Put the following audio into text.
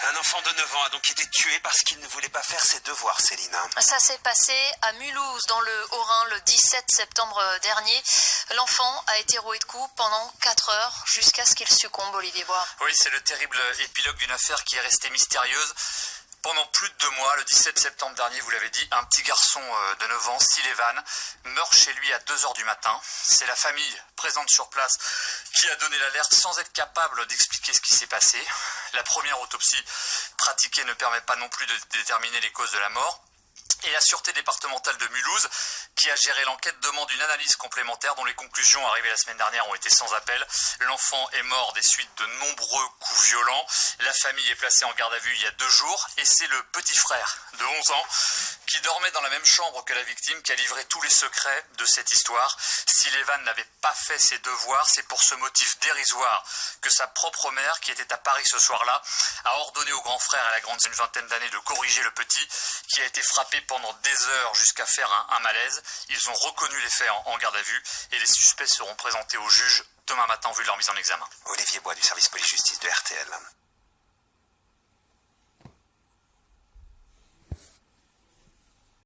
Un enfant de 9 ans a donc été tué parce qu'il ne voulait pas faire ses devoirs, Céline. Ça s'est passé à Mulhouse, dans le Haut-Rhin, le 17 septembre dernier. L'enfant a été roué de coups pendant 4 heures jusqu'à ce qu'il succombe, Olivier Bois. Oui, c'est le terrible épilogue d'une affaire qui est restée mystérieuse. Pendant plus de 2 mois, le 17 septembre dernier, vous l'avez dit, un petit garçon de 9 ans, Sullivan, meurt chez lui à 2 heures du matin. C'est la famille présente sur place qui a donné l'alerte sans être capable d'expliquer ce qui s'est passé. La première autopsie pratiquée ne permet pas non plus de déterminer les causes de la mort. Et la Sûreté départementale de Mulhouse, qui a géré l'enquête, demande une analyse complémentaire dont les conclusions arrivées la semaine dernière ont été sans appel. L'enfant est mort des suites de nombreux coups violents. La famille est placée en garde à vue il y a 2 jours et c'est le petit frère de 11 ans qui dormait dans la même chambre que la victime qui a livré tous les secrets de cette histoire. Sullivan n'avait pas fait ses devoirs, c'est pour ce motif dérisoire que sa propre mère, qui était à Paris ce soir-là, a ordonné au grand frère à la grande, une vingtaine d'années, de corriger le petit qui a été frappé pendant des heures jusqu'à faire un malaise. Ils ont reconnu les faits en garde à vue et les suspects seront présentés au juge demain matin en vue de leur mise en examen. Olivier Bois du service police-justice de RTL.